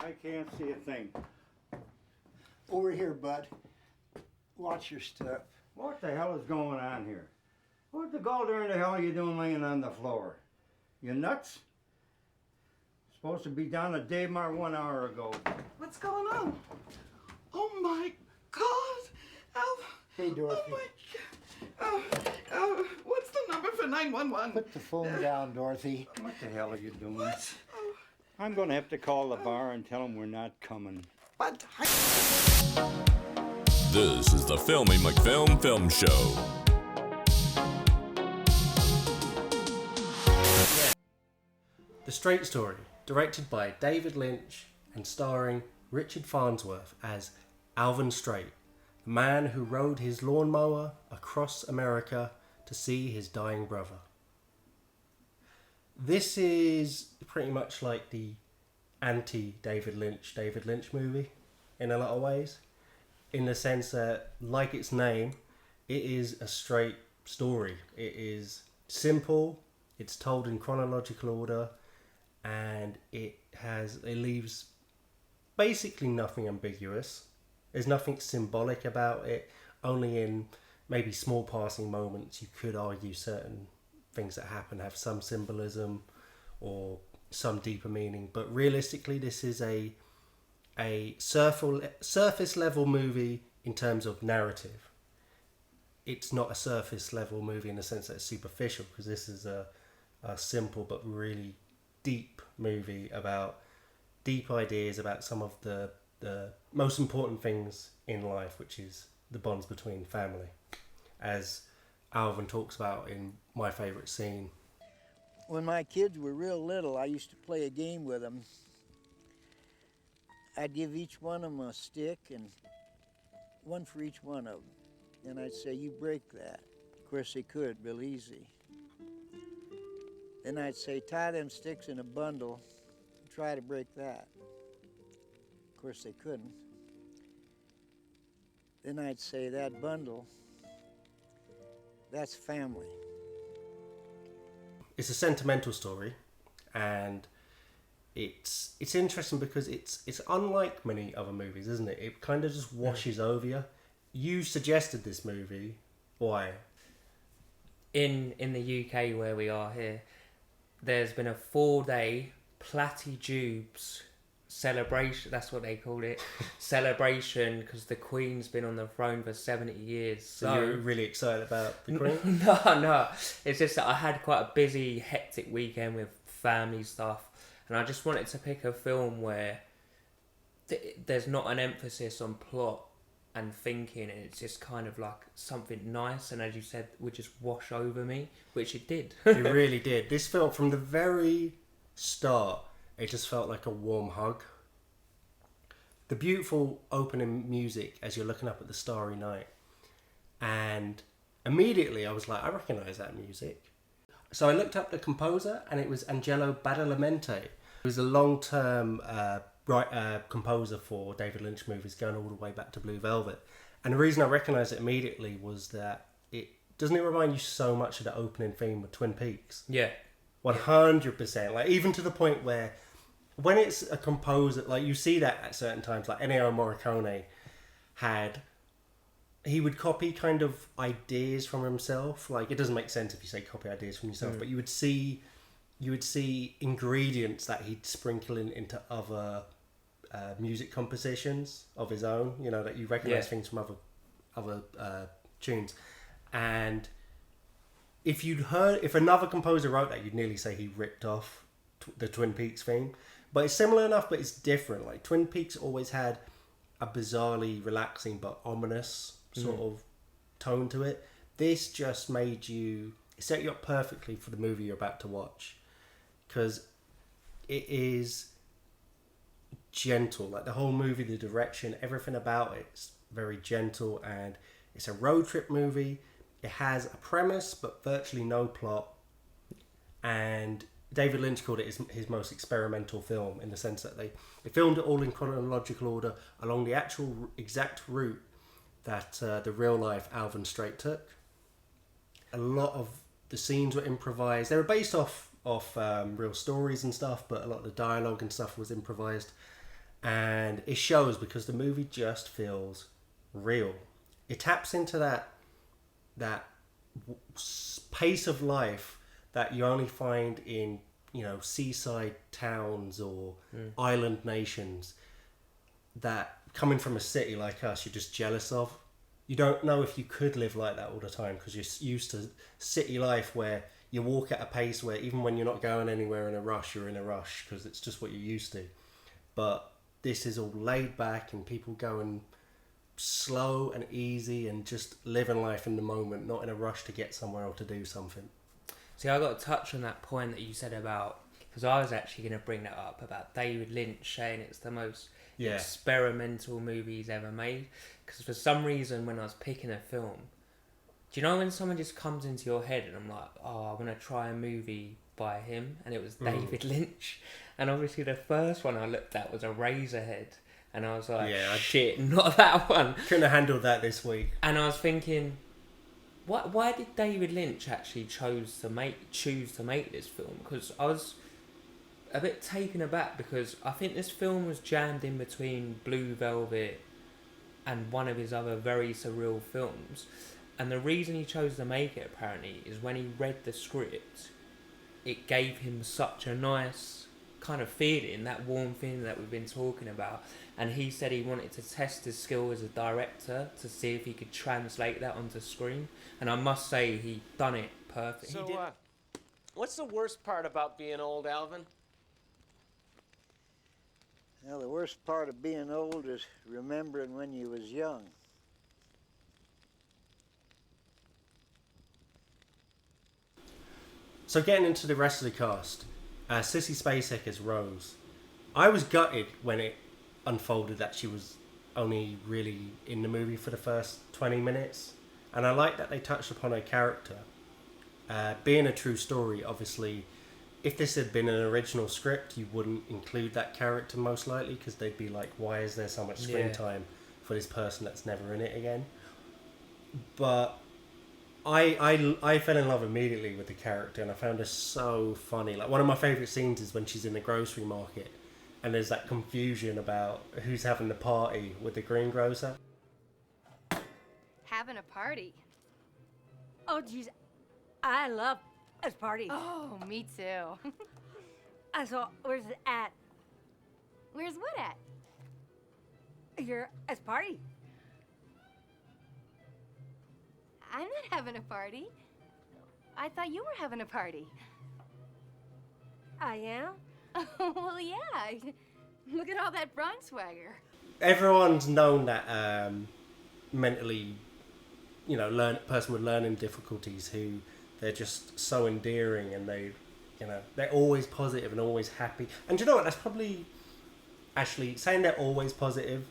I can't see a thing. Over here, bud. Watch your step. What the hell is going on here? What the golder in the hell are you doing laying on the floor? You nuts? Supposed to be down at Daymar 1 hour ago. What's going on? Oh my God! Alvin! Hey, Dorothy. Oh my God! What's the number for 911? Put the phone down, Dorothy. What the hell are you doing? What? Oh, I'm going to have to call the bar and tell them we're not coming. but This is the Filmy McFilm Film Show. The Straight Story, directed by David Lynch and starring Richard Farnsworth as Alvin Straight, the man who rode his lawnmower across America to see his dying brother. This is pretty much like the anti-David Lynch movie in a lot of ways, in the sense that, like its name, it is a straight story. It is simple, it's told in chronological order, and it leaves basically nothing ambiguous. There's nothing symbolic about it. Only in maybe small passing moments you could argue certain things that happen have some symbolism or some deeper meaning. But realistically, this is a surface level movie in terms of narrative. It's not a surface level movie in the sense that it's superficial, because this is a simple but really deep movie about deep ideas about some of the most important things in life, which is the bonds between family, as Alvin talks about in my favourite scene. When my kids were real little, I used to play a game with them. I'd give each one of them a stick, and one for each one of them. And I'd say, you break that. Of course they could, real easy. Then I'd say, tie them sticks in a bundle and try to break that. Of course they couldn't. Then I'd say, that bundle, that's family. It's a sentimental story, and it's interesting because it's unlike many other movies, isn't it? It kind of just washes over you. You suggested this movie. Why? In the UK where we are here, there's been a 4-day Platty-Jubes celebration, that's what they called it, celebration, because the Queen's been on the throne for 70 years. So you're really excited about the Queen? No, it's just that I had quite a busy, hectic weekend with family stuff, and I just wanted to pick a film where there's not an emphasis on plot and thinking, and it's just kind of like something nice, and as you said, would just wash over me, which it did. It really did. This film, from the very start, it just felt like a warm hug. The beautiful opening music as you're looking up at the starry night, and immediately I was like, I recognise that music. So I looked up the composer, and it was Angelo Badalamenti. He was a long-term composer for David Lynch movies, going all the way back to Blue Velvet. And the reason I recognised it immediately was that it remind you so much of the opening theme of Twin Peaks. Yeah. 100%. Like, even to the point where when it's a composer, like, you see that at certain times, like Ennio Morricone he would copy kind of ideas from himself. Like, it doesn't make sense if you say copy ideas from yourself, but you would see ingredients that he'd sprinkle into other music compositions of his own, you know, that you recognise things from other tunes. And if another composer wrote that, you'd nearly say he ripped off the Twin Peaks theme. But it's similar enough, but it's different. Like, Twin Peaks always had a bizarrely relaxing but ominous sort of tone to it. This just set you up perfectly for the movie you're about to watch, because it is gentle. Like, the whole movie, the direction, everything about it's very gentle, and it's a road trip movie. It has a premise but virtually no plot, and David Lynch called it his most experimental film, in the sense that they filmed it all in chronological order along the actual exact route that the real life Alvin Straight took. A lot of the scenes were improvised. They were based off real stories and stuff, but a lot of the dialogue and stuff was improvised. And it shows because the movie just feels real. It taps into that pace of life that you only find in, seaside towns or island nations, that coming from a city like us, you're just jealous of. You don't know if you could live like that all the time because you're used to city life where you walk at a pace where even when you're not going anywhere in a rush, you're in a rush because it's just what you're used to. But this is all laid back and people going slow and easy and just living life in the moment, not in a rush to get somewhere or to do something. See, I got to touch on that point that you said about, because I was actually going to bring that up about David Lynch saying it's the most experimental movie he's ever made. Because for some reason, when I was picking a film, do you know when someone just comes into your head and I'm like, oh, I want to try a movie by him, and it was David Lynch, and obviously the first one I looked at was Eraserhead, and I was like, shit, not that one. Couldn't have handled that this week. And I was thinking, why did David Lynch actually choose to make this film? Because I was a bit taken aback because I think this film was jammed in between Blue Velvet and one of his other very surreal films. And the reason he chose to make it, apparently, is when he read the script, it gave him such a nice kind of feeling, that warm feeling that we've been talking about. And he said he wanted to test his skill as a director to see if he could translate that onto screen. And I must say, he done it perfect. So, what's the worst part about being old, Alvin? Well, the worst part of being old is remembering when you was young. So getting into the rest of the cast, Sissy Spacek as Rose. I was gutted when it unfolded that she was only really in the movie for the first 20 minutes. And I like that they touched upon her character. Being a true story, obviously, if this had been an original script, you wouldn't include that character most likely because they'd be like, why is there so much screen time for this person that's never in it again? But I fell in love immediately with the character and I found her so funny. Like, one of my favourite scenes is when she's in the grocery market and there's that confusion about who's having the party with the greengrocer. Having a party? Oh, geez. I love a party. Oh, me too. So, where's it at? Where's what at? Your party. I'm not having a party. I thought you were having a party. I am? Oh, well, yeah. Look at all that brawn swagger. Everyone's known that mentally, person with learning difficulties who they're just so endearing and they're always positive and always happy. And do you know what? That's probably actually saying they're always positive,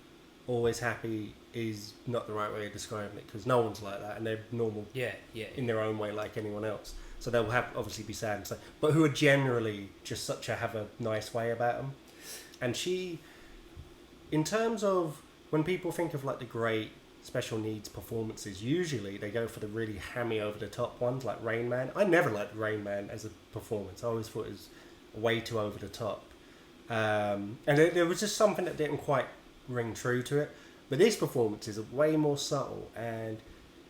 always happy is not the right way of describing it because no one's like that and they're normal in their own way like anyone else. So they'll obviously be sad and stuff, but who are generally just have a nice way about them. And she, in terms of when people think of like the great special needs performances, usually they go for the really hammy over the top ones like Rain Man. I never liked Rain Man as a performance. I always thought it was way too over the top. And there was just something that didn't quite ring true to it. But this performance is way more subtle and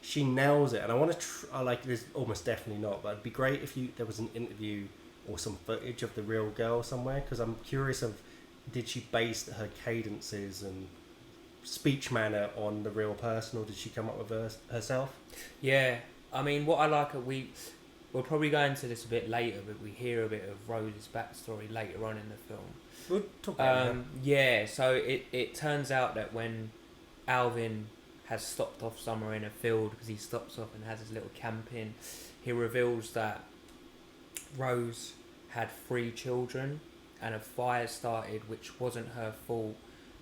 she nails it. And I want to I like this almost definitely not, but it'd be great if there was an interview or some footage of the real girl somewhere, because I'm curious of, did she base her cadences and speech manner on the real person, or did she come up with herself? Yeah, I mean, what I like, we'll probably go into this a bit later, but we hear a bit of Rose's backstory later on in the film. We'll talk about that. Yeah, so it turns out that when Alvin has stopped off somewhere in a field, because he stops off and has his little camping, he reveals that Rose had 3 children and a fire started, which wasn't her fault,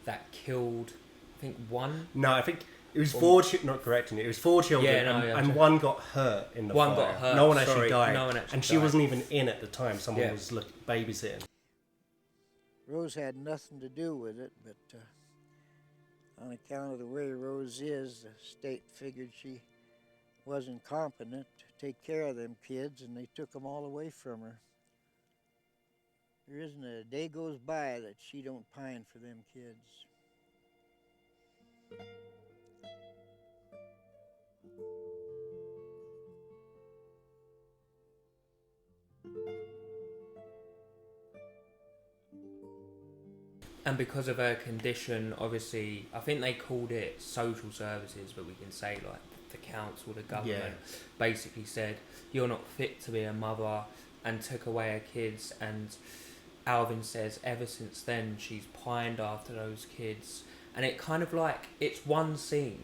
that killed, I think, one. No, I think it was 4 not correcting it. It was 4 children, and one got hurt in the fire. One got hurt. No one actually died. No one actually and she died. wasn't even in at the time. Someone was babysitting. Rose had nothing to do with it, but on account of the way Rose is, the state figured she wasn't competent to take care of them kids, and they took them all away from her. There isn't a day goes by that she don't pine for them kids. And because of her condition, obviously, I think they called it social services, but we can say like the council, the government, basically said you're not fit to be a mother, and took away her kids. And Alvin says ever since then she's pined after those kids, and it kind of like, it's one scene,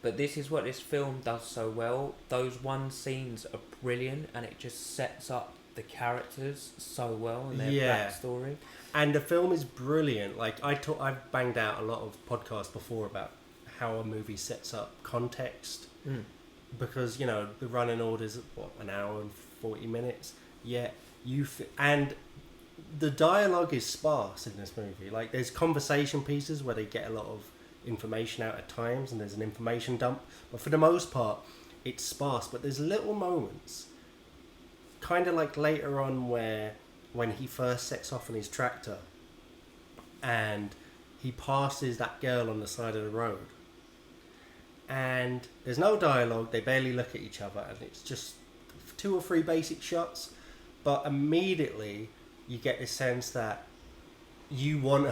but this is what this film does so well. Those one scenes are brilliant, and it just sets up the characters so well and their backstory. And the film is brilliant. Like I've banged out a lot of podcasts before about how a movie sets up context, because the running order's an hour and 40 minutes. Yet and the dialogue is sparse in this movie. Like there's conversation pieces where they get a lot of information out at times, and there's an information dump. But for the most part, it's sparse. But there's little moments, kind of like later on when he first sets off on his tractor and he passes that girl on the side of the road, and there's no dialogue, they barely look at each other, and it's just 2 or 3 basic shots, but immediately you get this sense that you want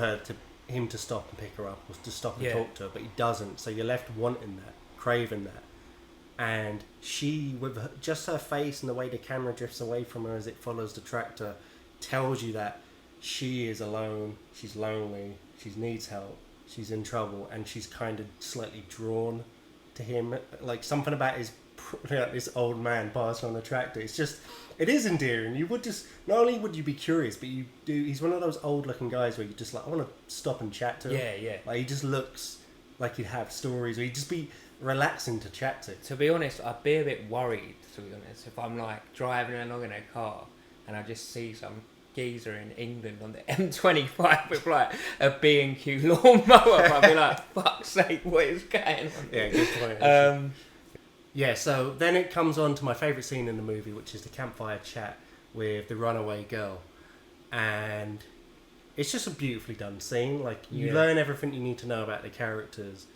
him to stop and pick her up, or to stop and talk to her, but he doesn't, so you're left wanting that, craving that. And she, with just her face and the way the camera drifts away from her as it follows the tractor, tells you that she is alone, she's lonely, she needs help, she's in trouble, and she's kind of slightly drawn to him. Like something about this old man passing on the tractor. It is endearing. You would just, not only would you be curious, but you do. He's one of those old looking guys where you just like, I want to stop and chat to him. Yeah. Like he just looks like he'd have stories, or he'd just be relaxing to chat to. To be honest, I'd be a bit worried, to be honest, if I'm like driving along in a car and I just see some geezer in England on the M25 with like a B&Q lawnmower. I'd be like, fuck's sake, what is going on? Yeah, good point. Yeah, so then it comes on to my favourite scene in the movie, which is the campfire chat with the runaway girl. And it's just a beautifully done scene. Like, you learn everything you need to know about the characters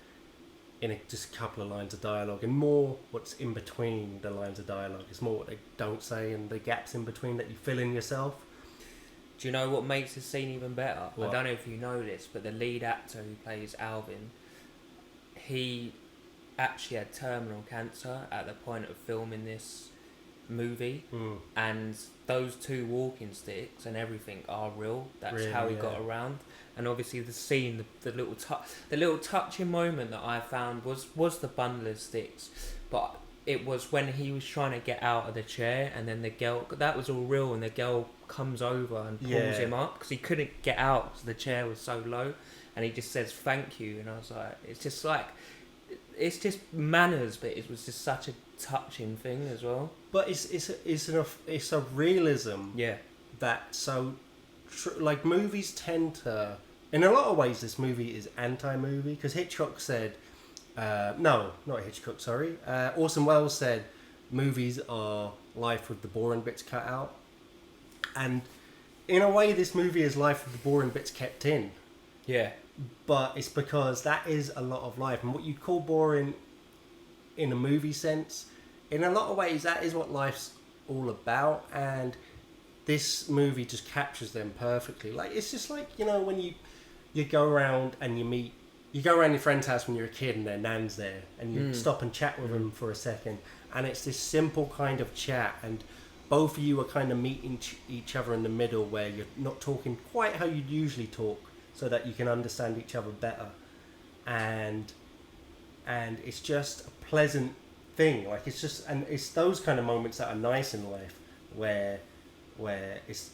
in just a couple of lines of dialogue, and more what's in between the lines of dialogue. It's more what they don't say and the gaps in between that you fill in yourself. Do you know what makes the scene even better? What? I don't know if you know this, but the lead actor who plays Alvin, he actually had terminal cancer at the point of filming this movie, and those 2 walking sticks and everything are real. That's really, how he got around. And obviously the scene, the little touching moment that I found was the bundle of sticks, but it was when he was trying to get out of the chair, and then the girl, that was all real, and the girl comes over and pulls him up because he couldn't get out because the chair was so low, and he just says thank you, and I was like, it's just manners, but it was just such a touching thing as well. But it's a realism. Yeah. That so, like movies tend to, in a lot of ways, this movie is anti-movie, because Hitchcock said, no, not Hitchcock, sorry. Orson Welles said movies are life with the boring bits cut out. And in a way, this movie is life with the boring bits kept in. Yeah. But it's because that is a lot of life. And what you call boring in a movie sense, in a lot of ways, that is what life's all about. And this movie just captures them perfectly. Like, it's just like, when you go around and you go around your friend's house when you're a kid and their nan's there, and you stop and chat with them for a second, and it's this simple kind of chat, and both of you are kind of meeting each other in the middle, where you're not talking quite how you'd usually talk, so that you can understand each other better, and it's just a pleasant thing. Like, it's just, and it's those kind of moments that are nice in life, where it's,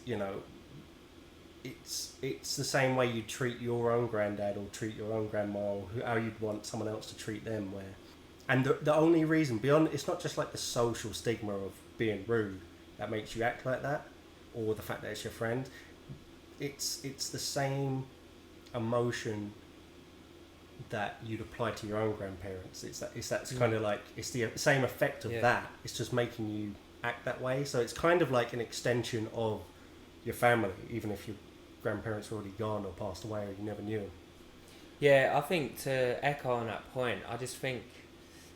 it's the same way you treat your own granddad or treat your own grandma, or how you'd want someone else to treat them. And the only reason beyond, it's not just like the social stigma of being rude that makes you act like that, or the fact that it's your friend. It's the same emotion that you'd apply to your own grandparents. That's kind of like, it's the same effect of that. It's just making you act that way. So it's kind of like an extension of your family, even if your grandparents are already gone or passed away or you never knew them. Yeah, I think to echo on that point, I just think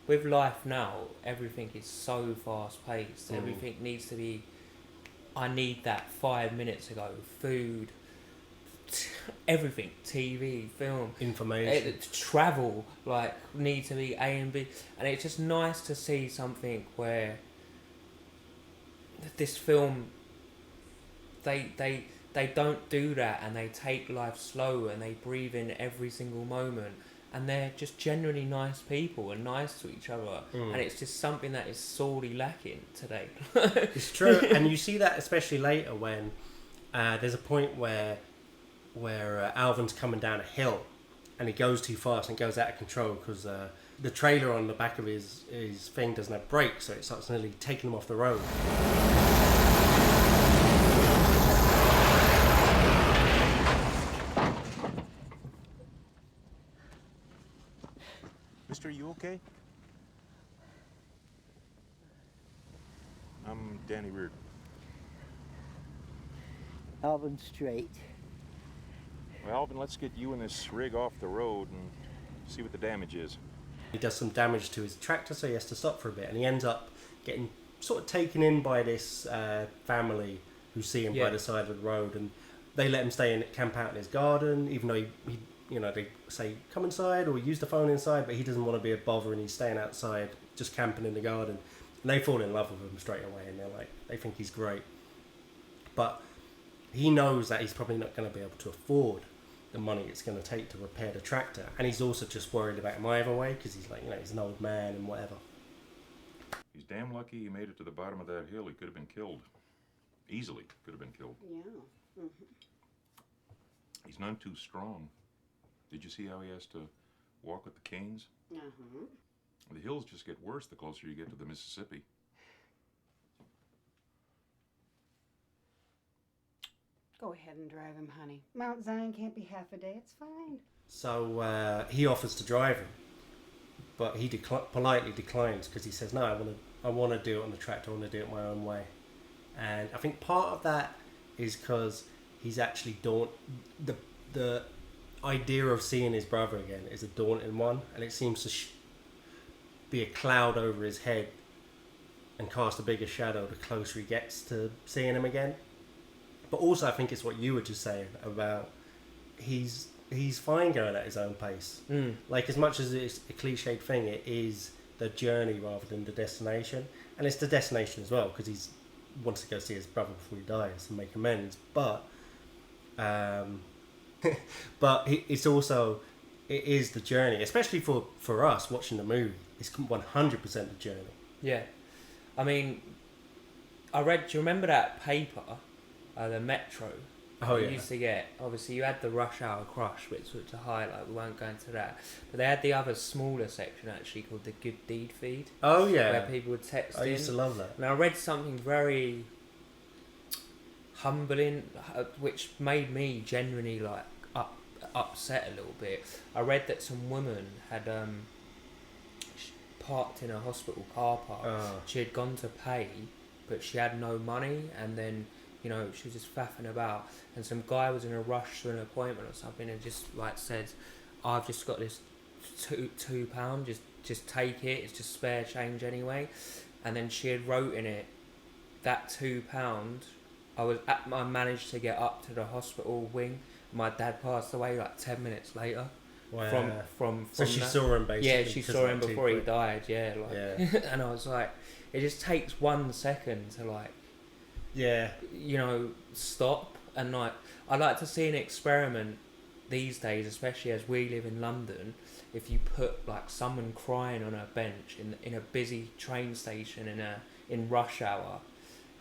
with life now, everything is so fast paced. Everything needs to be, I need that 5 minutes ago. Food, everything, TV, film, Information. travel, like, need to be A and B. And it's just nice to see something where this film, they don't do that, and they take life slow, and they breathe in every single moment, and they're just genuinely nice people and nice to each other, and it's just something that is sorely lacking today. It's true, and you see that especially later when there's a point where Alvin's coming down a hill, and he goes too fast and goes out of control because the trailer on the back of his thing doesn't have brakes, so it starts nearly taking him off the road. Mister, are you okay? I'm Danny Reardon. Alvin Straight. Well, Alvin, let's get you and this rig off the road and see what the damage is. He does some damage to his tractor, so he has to stop for a bit, and he ends up getting sort of taken in by this family who see him by the side of the road, and they let him stay in, camp out in his garden, even though he they say come inside or use the phone inside, but he doesn't want to be a bother, and he's staying outside just camping in the garden, and they fall in love with him straight away, and they think he's great, but he knows that he's probably not going to be able to afford the money it's going to take to repair the tractor, and he's also just worried about him either way because he's like, he's an old man and whatever. He's damn lucky he made it to the bottom of that hill. He could have been killed. Easily could have been killed. Yeah. He's none too strong. Did you see how he has to walk with the canes? Uh-huh. The hills just get worse the closer you get to the Mississippi. Go ahead and drive him, honey. Mount Zion can't be half a day. It's fine. So he offers to drive him, but he politely declines because he says, no, I want to do it on the tractor. I want to do it my own way. And I think part of that is because he's actually the idea of seeing his brother again is a daunting one, and it seems to be a cloud over his head and cast a bigger shadow the closer he gets to seeing him again. But also I think it's what you were just saying about he's fine going at his own pace. Like, as much as it's a cliched thing, it is the journey rather than the destination, and it's the destination as well because he wants to go see his brother before he dies and make amends, but it's also, it is the journey, especially for us watching the movie. It's 100% the journey. Yeah. I mean, do you remember that paper, the Metro? Oh, you yeah. used to get, obviously you had the Rush Hour Crush, which was to highlight, we won't go into that, but they had the other smaller section actually called the Good Deed Feed. Oh yeah. Where people would text in. I used to love that. And I read something very humbling, which made me genuinely upset a little bit. I read that some woman had parked in a hospital car park. She had gone to pay, but she had no money, and then she was just faffing about, and some guy was in a rush to an appointment or something, and just said, I've just got this £2, just take it, it's just spare change anyway. And then she had wrote in it that £2, I managed to get up to the hospital wing. My dad passed away 10 minutes later. Wow. From so she that. saw him basically. Yeah, she saw him before he died. Yeah, and I was like, it just takes 1 second to stop. And I'd like to see an experiment these days, especially as we live in London. If you put someone crying on a bench in a busy train station in rush hour,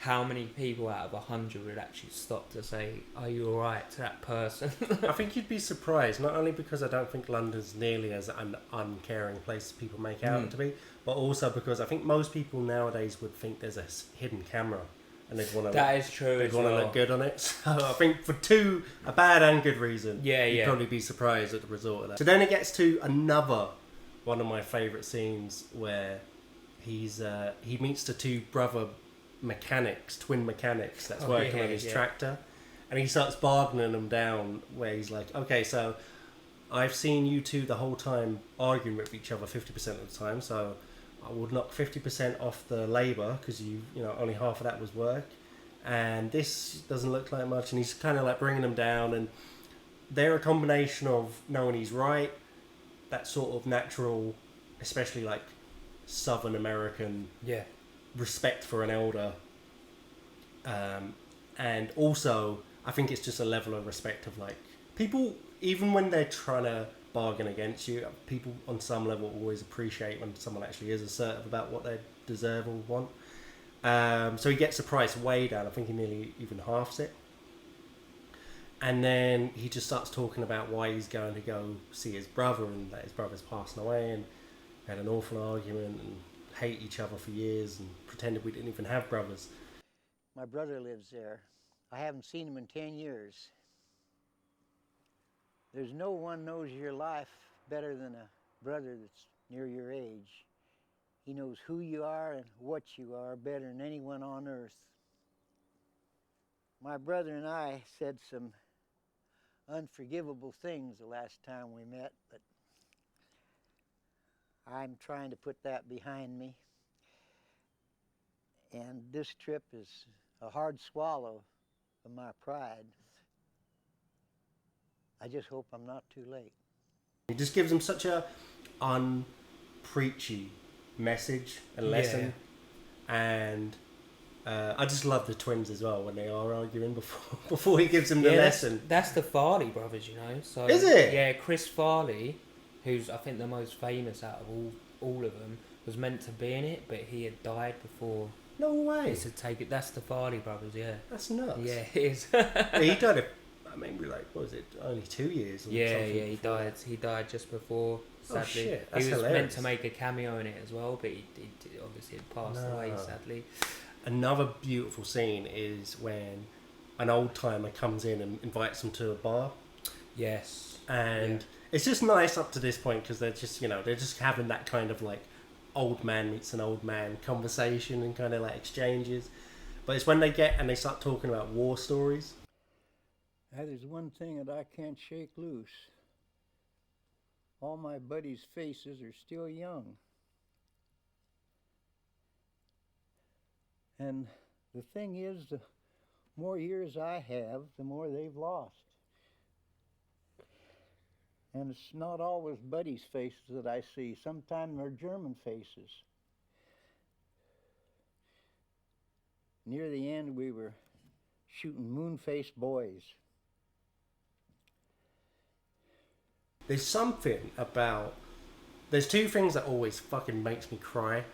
how many people out of 100 would actually stop to say, are you alright, to that person? I think you'd be surprised, not only because I don't think London's nearly as an uncaring place as people make out it to be, but also because I think most people nowadays would think there's a hidden camera and they'd want to They'd want to look good on it. So I think for a bad and good reason, you'd probably be surprised at the result of that. So then it gets to another one of my favourite scenes where he meets the two twin mechanics that's working on his tractor, And he starts bargaining them down where he's like, okay, so I've seen you two the whole time arguing with each other 50% of the time, so I would knock 50% off the labour because you know, only half of that was work. And this doesn't look like much. And he's kind of like bringing them down. And they're a combination of knowing he's right, that sort of natural, especially like Southern American respect for an elder. And also, I think it's just a level of respect of like people, even when they're trying to bargain against you, people on some level always appreciate when someone actually is assertive about what they deserve or want. So he gets the price way down. I think he nearly even halves it. And then he just starts talking about why he's going to go see his brother and that his brother's passing away and had an awful argument and hate each other for years and pretended we didn't even have brothers. My brother lives there. I haven't seen him in 10 years. There's no one knows your life better than a brother that's near your age. He knows who you are and what you are better than anyone on earth. My brother and I said some unforgivable things the last time we met, but I'm trying to put that behind me. And this trip is a hard swallow of my pride. I just hope I'm not too late. He just gives them such a unpreachy message and lesson. And I just love the twins as well when they are arguing before he gives them the lesson. That's the Farley brothers, you know. So is it? Yeah, Chris Farley, who's I think the most famous out of all of them, was meant to be in it, but he had died before. No way. To take it. That's the Farley brothers. Yeah. That's nuts. Yeah, it is. Yeah, he died. I mean, like, what was it? Only 2 years. Or yeah, something he died. He died just before. Sadly, oh shit! That's he was hilarious. meant to make a cameo in it as well, but he obviously had passed away. Sadly. Another beautiful scene is when an old timer comes in and invites them to a bar. Yes. And it's just nice up to this point because they're just, you know, they're just having that kind of like old man meets an old man conversation and kind of like exchanges. But it's when they get and they start talking about war stories. There's one thing that I can't shake loose. All my buddies' faces are still young. And the thing is, the more years I have, the more they've lost. And it's not always buddies' faces that I see. Sometimes they're German faces. Near the end, we were shooting moon-faced boys. There's something about... There's two things that always fucking makes me cry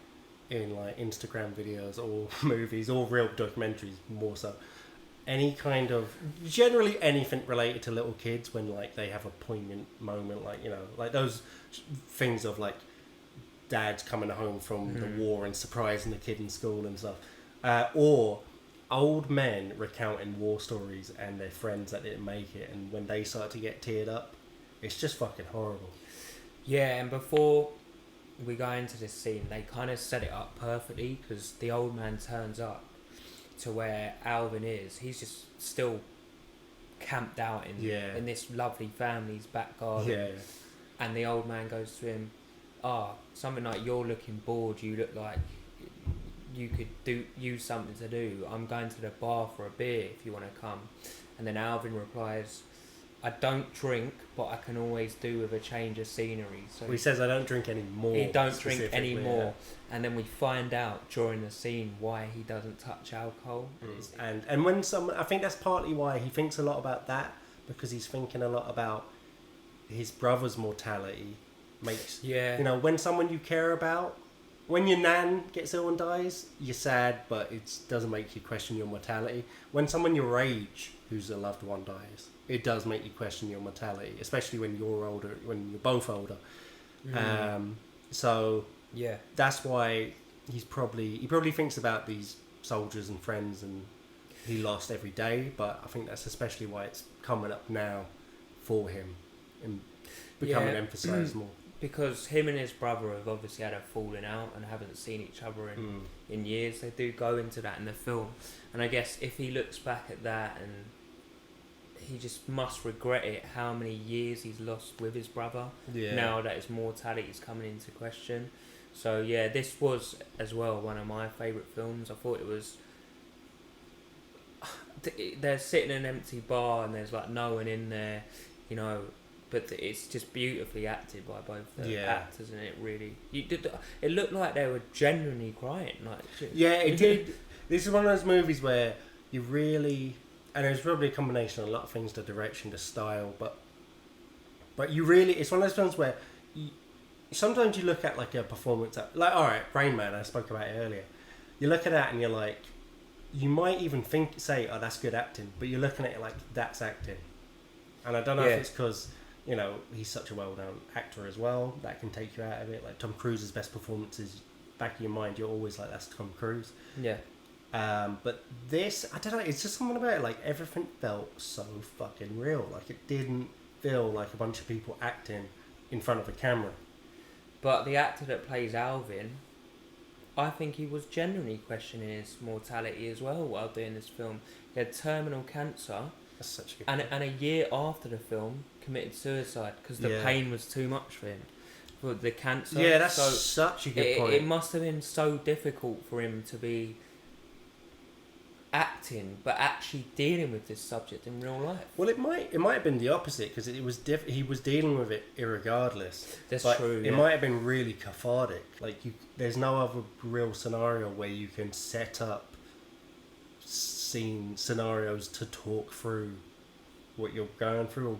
in like Instagram videos or movies or real documentaries more so. Any kind of... Generally anything related to little kids when like they have a poignant moment, like, you know, like those things of like dads coming home from the war and surprising the kid in school and stuff. Or old men recounting war stories and their friends that didn't make it, and when they start to get teared up, it's just fucking horrible. Yeah, and before we go into this scene, they kind of set it up perfectly because the old man turns up to where Alvin is. He's just still camped out in this lovely family's back garden. Yeah. And the old man goes to him, something like, you're looking bored, you look like you could use something to do. I'm going to the bar for a beer if you want to come. And then Alvin replies, I don't drink, but I can always do with a change of scenery. So he says, I don't drink anymore. He don't drink anymore. Yeah. And then we find out during the scene why he doesn't touch alcohol. And when I think that's partly why he thinks a lot about that, because he's thinking a lot about his brother's mortality. You know, when someone you care about, when your nan gets ill and dies, you're sad, but it doesn't make you question your mortality. When someone your age, who's a loved one, dies, it does make you question your mortality, especially when you're older, when you're both older. So yeah, that's why he probably thinks about these soldiers and friends and he lost every day. But I think that's especially why it's coming up now for him and becoming emphasised more. Because him and his brother have obviously had a falling out and haven't seen each other in years. They do go into that in the film, and I guess if he looks back at that and he just must regret it. How many years he's lost with his brother. Yeah. Now that his mortality is coming into question. So yeah, this was as well one of my favourite films. I thought it was. They're sitting in an empty bar and there's like no one in there, you know, but it's just beautifully acted by both the actors, and it really. It looked like they were genuinely crying, like. Yeah, it did. This is one of those movies where you really, and it's probably a combination of a lot of things: the direction, the style, but you really. It's one of those films where sometimes you look at like a performance, like all right, Rain Man. I spoke about it earlier. You look at that and you're like. You might even say, oh, that's good acting, but you're looking at it like, that's acting. And I don't know if it's because, you know, he's such a well-known actor as well, that can take you out of it. Like Tom Cruise's best performances, back of your mind, you're always like, that's Tom Cruise. Yeah. But this, I don't know, it's just something about it, like, everything felt so fucking real. Like, it didn't feel like a bunch of people acting in front of a camera. But the actor that plays Alvin... I think he was genuinely questioning his mortality as well while doing this film. He had terminal cancer, that's such a good and a year after the film committed suicide because the pain was too much for him, for the cancer. Yeah, that's such a good point. It must have been so difficult for him to be acting, but actually dealing with this subject in real life. Well, it might have been the opposite because it was he was dealing with it irregardless. That's but true. It might have been really cathartic. Like there's no other real scenario where you can set up scenarios to talk through what you're going through or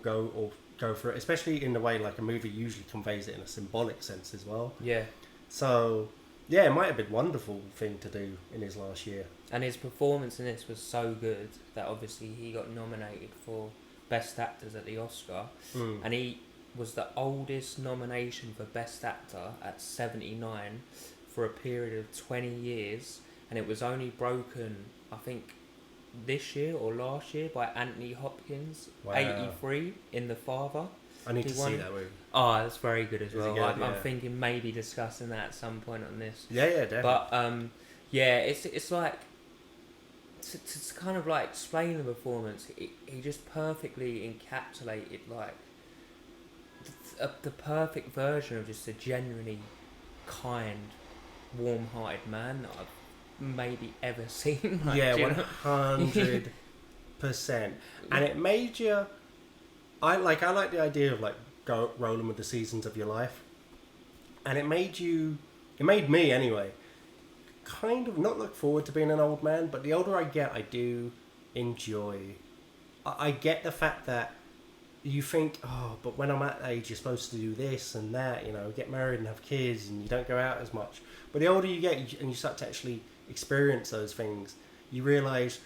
go through it, especially in the way like a movie usually conveys it in a symbolic sense as well. Yeah. So yeah, it might have been a wonderful thing to do in his last year. And his performance in this was so good that obviously he got nominated for Best Actors at the Oscar. And he was the oldest nomination for Best Actor at 79 for a period of 20 years. And it was only broken, I think, this year or last year by Anthony Hopkins, 83, in The Father. I need to see that movie. Oh, that's very good as well. Good? I'm thinking maybe discussing that at some point on this. Yeah, definitely. But yeah, it's like to kind of like explain the performance. He just perfectly encapsulated like the perfect version of just a genuinely kind, warm-hearted man that I've maybe ever seen. Like, yeah, 100%. And it made you. I like the idea of like rolling with the seasons of your life, and it made me anyway kind of not look forward to being an old man, but the older I get I do enjoy. I get the fact that you think, oh, but when I'm at that age you're supposed to do this and that, you know, get married and have kids and you don't go out as much. But the older you get and you start to actually experience those things, you realise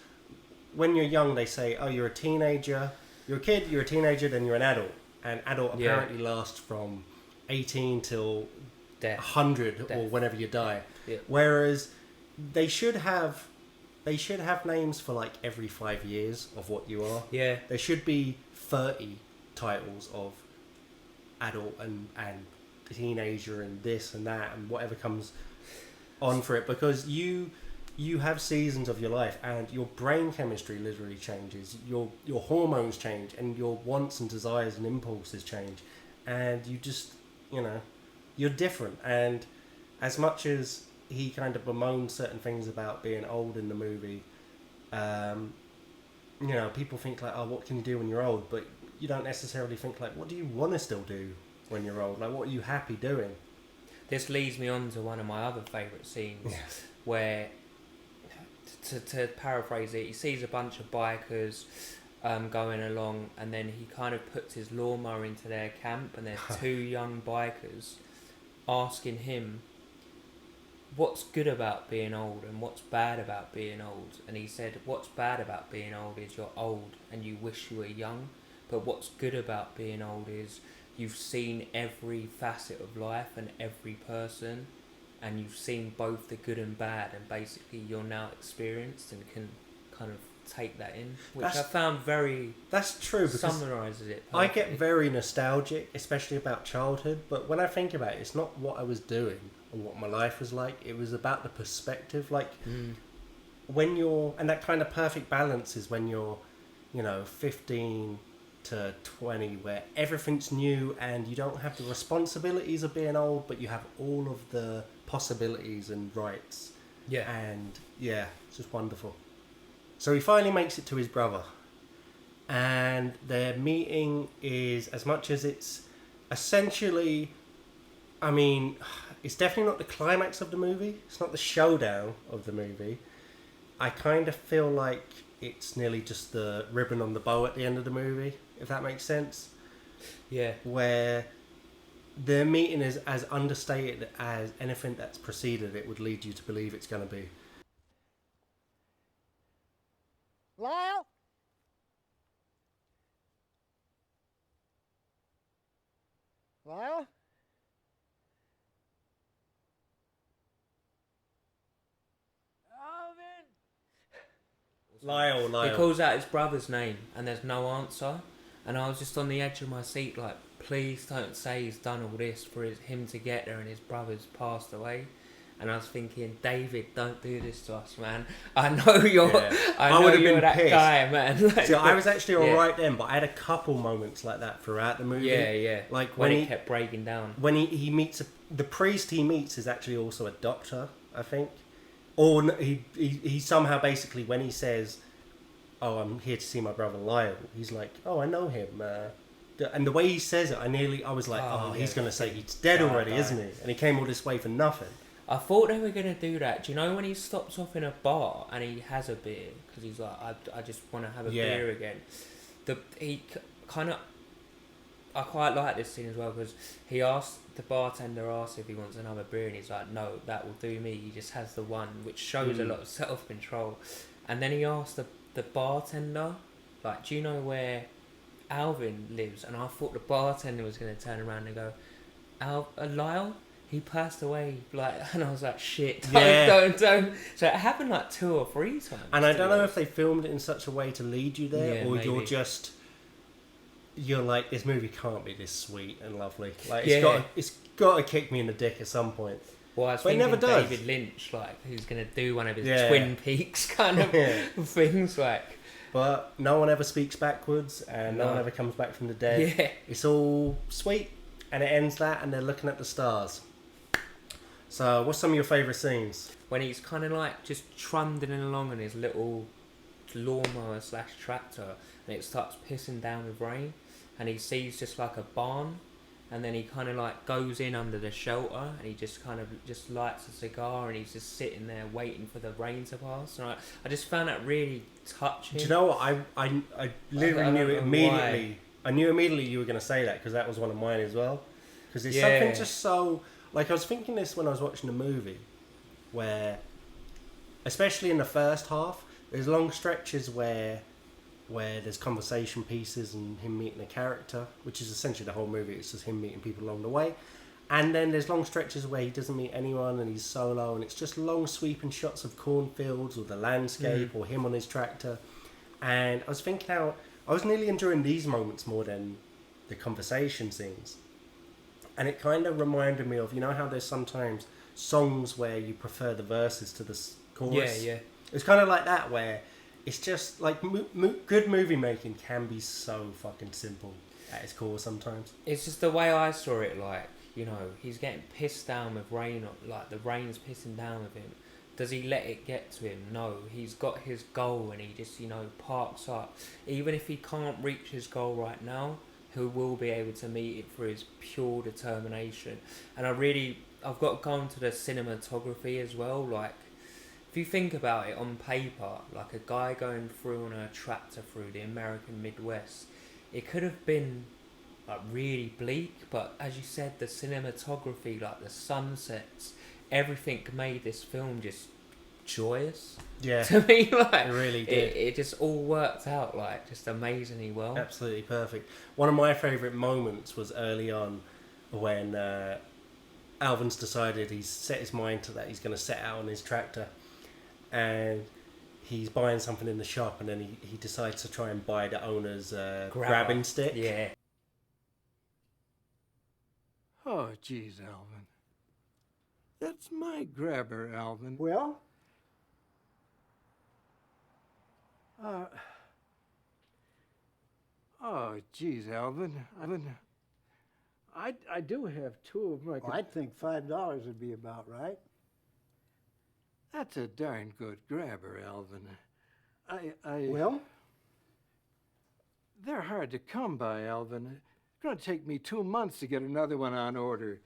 when you're young they say, oh, you're a teenager. You're a kid, you're a teenager, then you're an adult. And adult apparently lasts from 18 till 100 or whenever you die. Yeah. Whereas they should have names for like every 5 years of what you are. Yeah. There should be 30 titles of adult and teenager and this and that and whatever comes on for it, because you have seasons of your life and your brain chemistry literally changes, your hormones change and your wants and desires and impulses change, and you just, you know, you're different. And as much as he kind of bemoans certain things about being old in the movie, you know, people think like, oh, what can you do when you're old? But you don't necessarily think like, what do you want to still do when you're old? Like, what are you happy doing? This leads me on to one of my other favourite scenes where, to paraphrase it, he sees a bunch of bikers going along, and then he kind of puts his lawnmower into their camp, and there's two young bikers asking him what's good about being old and what's bad about being old. And he said, what's bad about being old is you're old and you wish you were young, but what's good about being old is you've seen every facet of life and every person, and you've seen both the good and bad, and basically you're now experienced and can kind of take that in, which I found very... That's true, because summarises it perfectly. I get very nostalgic, especially about childhood, but when I think about it, it's not what I was doing or what my life was like, it was about the perspective. Like, when you're... And that kind of perfect balance is when you're 15 to 20, where everything's new and you don't have the responsibilities of being old, but you have all of the possibilities and rights. Yeah. And yeah, it's just wonderful. So he finally makes it to his brother, and their meeting is, as much as it's essentially, I mean, it's definitely not the climax of the movie. It's not the showdown of the movie. I kind of feel like it's nearly just the ribbon on the bow at the end of the movie, if that makes sense. Yeah. Where the meeting is as understated as anything that's preceded it would lead you to believe it's going to be. Lyle? Lyle? Lyle. He calls out his brother's name and there's no answer. And I was just on the edge of my seat like, please don't say he's done all this for him to get there and his brother's passed away. And I was thinking, David, don't do this to us, man. I know you're, I know you're that pissed. Guy, man. Like, See, I was actually alright then, but I had a couple moments like that throughout the movie. Yeah. Like when he kept breaking down. When he meets, the priest he meets is actually also a doctor, I think. Or he somehow basically, when he says, oh, I'm here to see my brother Lyle, he's like, oh, I know him. And the way he says it, I was like, he's going to say he's dead already, isn't he? And he came all this way for nothing. I thought they were going to do that. Do you know when he stops off in a bar and he has a beer? Because he's like, I just want to have a beer again. I quite like this scene as well, because the bartender asks if he wants another beer and he's like, no, that will do me. He just has the one, which shows a lot of self-control. And then he asks the bartender, like, do you know where Alvin lives? And I thought the bartender was going to turn around and go, Lyle? He passed away, and I was like, shit, don't. So it happened like 2 or 3 times. And I don't know if they filmed it in such a way to lead you there, or maybe. You're like, this movie can't be this sweet and lovely. Like, it's got to kick me in the dick at some point. Well, I was thinking David Lynch, who's going to do one of his Twin Peaks kind of things, But no one ever speaks backwards, and no one ever comes back from the dead. Yeah. It's all sweet, and it ends that, and they're looking at the stars. So, what's some of your favourite scenes? When he's kind of just trundling along in his little lawnmower / tractor, and it starts pissing down with rain, and he sees just like a barn, and then he kind of goes in under the shelter, and he just kind of just lights a cigar, and he's just sitting there waiting for the rain to pass. And I just found that really touching. Do you know what? I literally knew it immediately. Why. I knew immediately you were going to say that, because that was one of mine as well. Because it's something just so... I was thinking this when I was watching the movie, where, especially in the first half, there's long stretches where there's conversation pieces and him meeting a character, which is essentially the whole movie. It's just him meeting people along the way. And then there's long stretches where he doesn't meet anyone and he's solo, and it's just long sweeping shots of cornfields or the landscape or him on his tractor. And I was thinking how I was nearly enjoying these moments more than the conversation scenes. And it kind of reminded me of, how there's sometimes songs where you prefer the verses to the chorus? Yeah. It's kind of like that, where it's just like good movie making can be so fucking simple at its core sometimes. It's just the way I saw it, he's getting pissed down with rain, the rain's pissing down with him. Does he let it get to him? No. He's got his goal and he just, parks up. Even if he can't reach his goal right now, who will be able to meet it through his pure determination. And I've got to go into the cinematography as well. If you think about it on paper, a guy going through on a tractor through the American Midwest, it could have been really bleak, but as you said, the cinematography, the sunsets, everything made this film just joyous. Yeah. To me, it really did. It just all worked out just amazingly well. Absolutely perfect. One of my favourite moments was early on when Alvin's decided he's set his mind to that he's going to set out on his tractor, and he's buying something in the shop, and then he decides to try and buy the owner's grabbing stick. Yeah. Oh, geez, Alvin. That's my grabber, Alvin. Well? Oh, geez, Alvin. I do have two of them. I think $5 would be about right. That's a darn good grabber, Alvin. Well? They're hard to come by, Alvin. It's going to take me 2 months to get another one on order.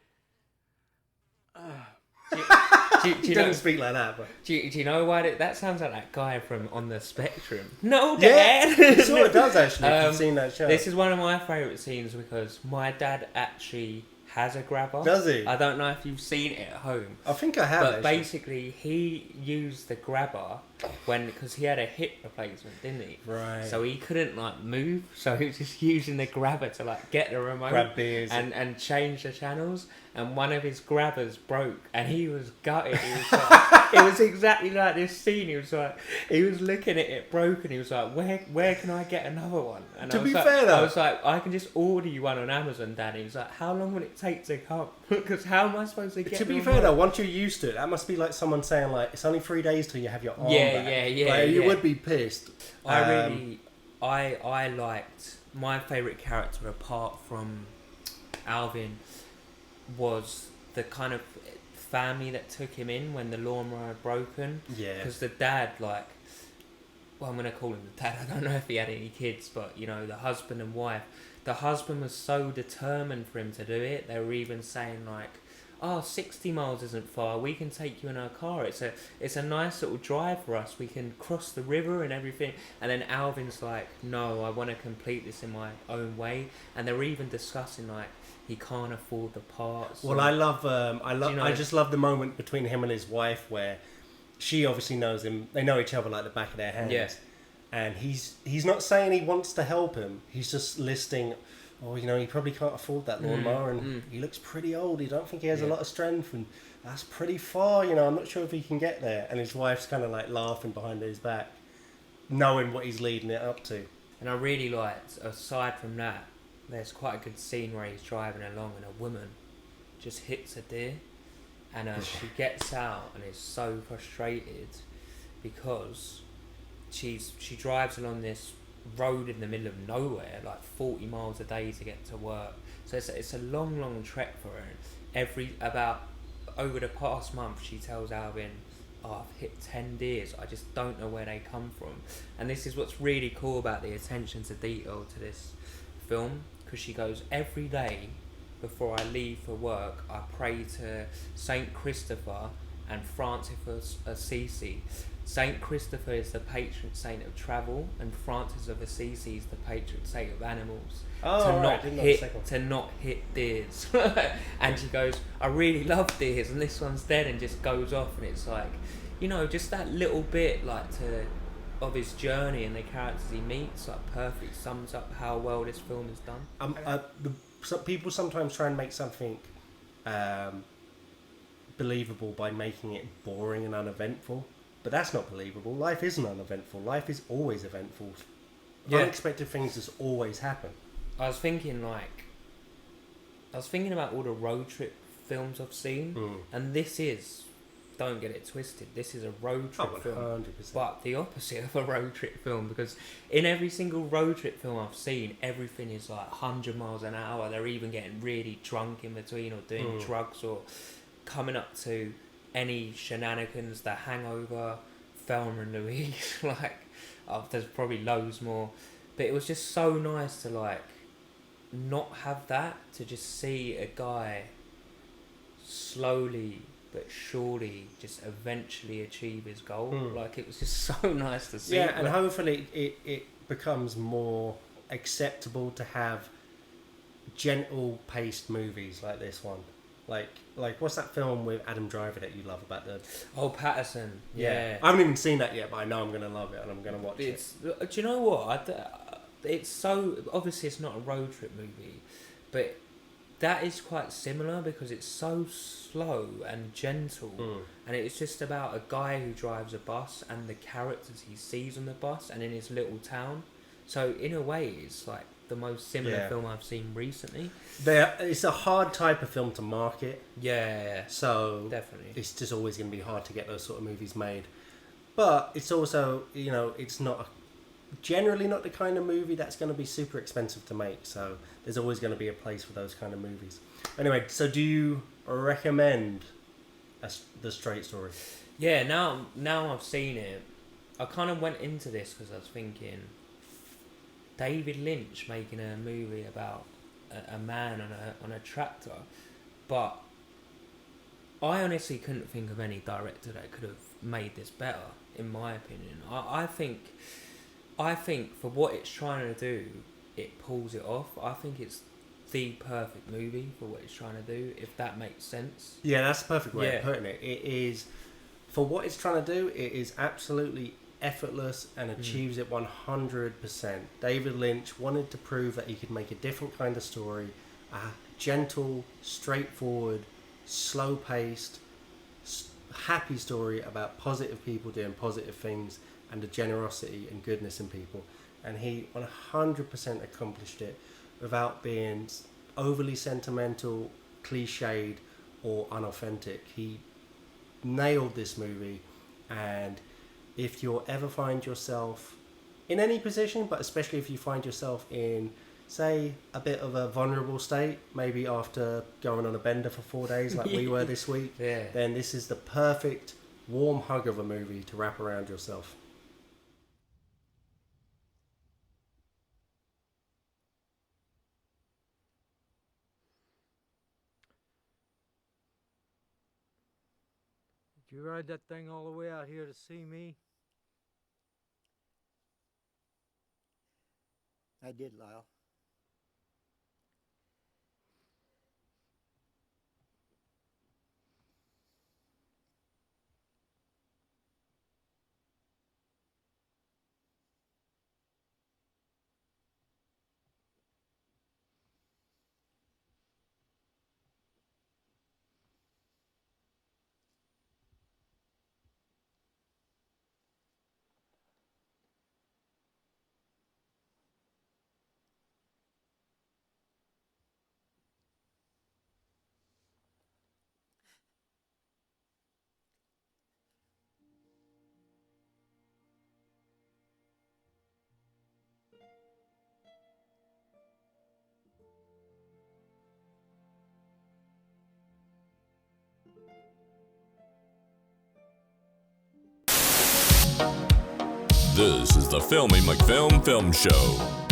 Do you Don't know, speak like that, but do you know why that sounds like that guy from On the Spectrum? No, Dad. yeah, it sort of does actually. If you've seen that show, This is one of my favourite scenes because my dad actually has a grabber. Does he? I don't know if you've seen it at home. I think I have. But actually. basically, he used the grabber because he had a hip replacement, didn't he? Right. So he couldn't move. So he was just using the grabber to get the remote, Grab beers and change the channels. And one of his grabbers broke, and he was gutted. He was like, it was exactly like this scene. He was looking at it broken. He was like, where can I get another one? And To I was be like, fair though, I was like, I can just order you one on Amazon, Dad. He was like, how long will it take to come? Because how am I supposed to get? To be the fair remote? though, once you're used to it, that must be like someone saying it's only 3 days till you have your arm back. Yeah. You would be pissed. I liked my favourite character apart from Alvin was the kind of family that took him in when the lawnmower had broken. Yeah. Because the dad, I'm going to call him the dad. I don't know if he had any kids, but, the husband and wife. The husband was so determined for him to do it. They were even saying, 60 miles isn't far. We can take you in our car. It's a nice little drive for us. We can cross the river and everything. And then Alvin's like, no, I want to complete this in my own way. And they're even discussing, he can't afford the parts. Well, I just love the moment between him and his wife where she obviously knows him. They know each other like the back of their hands. Yeah. And he's not saying he wants to help him. He's just listing, he probably can't afford that lawnmower and he looks pretty old. I don't think he has a lot of strength and that's pretty far, I'm not sure if he can get there. And his wife's kind of laughing behind his back, knowing what he's leading it up to. And I really liked, aside from that, there's quite a good scene where he's driving along and a woman just hits a deer and she gets out and is so frustrated because she drives along this road in the middle of nowhere 40 miles a day to get to work, so it's a long trek for her. Over the past month she tells Alvin, I've hit 10 deers, I just don't know where they come from. And this is what's really cool about the attention to detail to this film, because she goes, every day before I leave for work I pray to Saint Christopher and Francis of Assisi. Saint Christopher is the patron saint of travel and Francis of Assisi is the patron saint of animals. To not hit deers. And she goes, I really love deers and this one's dead, and just goes off. And it's just that little bit of his journey and the characters he meets perfect sums up how well this film is done. Some people sometimes try and make something believable by making it boring and uneventful, but that's not believable. Life isn't uneventful. Life is always eventful. Unexpected things just always happen. I was thinking about all the road trip films I've seen, and this is, don't get it twisted, this is a road trip film, 100%. but the opposite of a road trip film, because in every single road trip film I've seen, everything is 100 miles an hour. They're even getting really drunk in between or doing drugs or coming up to any shenanigans. The Hangover, Thelma and Louise, there's probably loads more, but it was just so nice to not have that, to just see a guy slowly but surely just eventually achieve his goal. It was just so nice to see. And hopefully it becomes more acceptable to have gentle paced movies like this one. Like what's that film with Adam Driver that you love about the... Patterson. Yeah. I haven't even seen that yet, but I know I'm going to love it and I'm going to watch it. Do you know what? It's so... Obviously it's not a road trip movie, but that is quite similar because it's so slow and gentle, and it's just about a guy who drives a bus and the characters he sees on the bus and in his little town. So in a way it's the most similar film I've seen recently. It's a hard type of film to market. Yeah. So definitely, it's just always going to be hard to get those sort of movies made. But it's also, it's not generally not the kind of movie that's going to be super expensive to make, so there's always going to be a place for those kind of movies. Anyway, so do you recommend The Straight Story? Yeah, now I've seen it, I kind of went into this because I was thinking, David Lynch making a movie about a man on a tractor, but I honestly couldn't think of any director that could have made this better, in my opinion. I think for what it's trying to do, it pulls it off. I think it's the perfect movie for what it's trying to do, if that makes sense. Yeah, that's the perfect way of putting it. It is, for what it's trying to do, it is absolutely effortless and achieves it 100%. David Lynch wanted to prove that he could make a different kind of story, a gentle, straightforward, slow-paced, happy story about positive people doing positive things and the generosity and goodness in people. And he 100% accomplished it without being overly sentimental, cliched, or unauthentic. He nailed this movie, and if you ever find yourself in any position, but especially if you find yourself in, say, a bit of a vulnerable state, maybe after going on a bender for 4 days like we were this week, then this is the perfect warm hug of a movie to wrap around yourself. Did you ride that thing all the way out here to see me? I did, Lyle. This is the Filmy McFilm Film Show.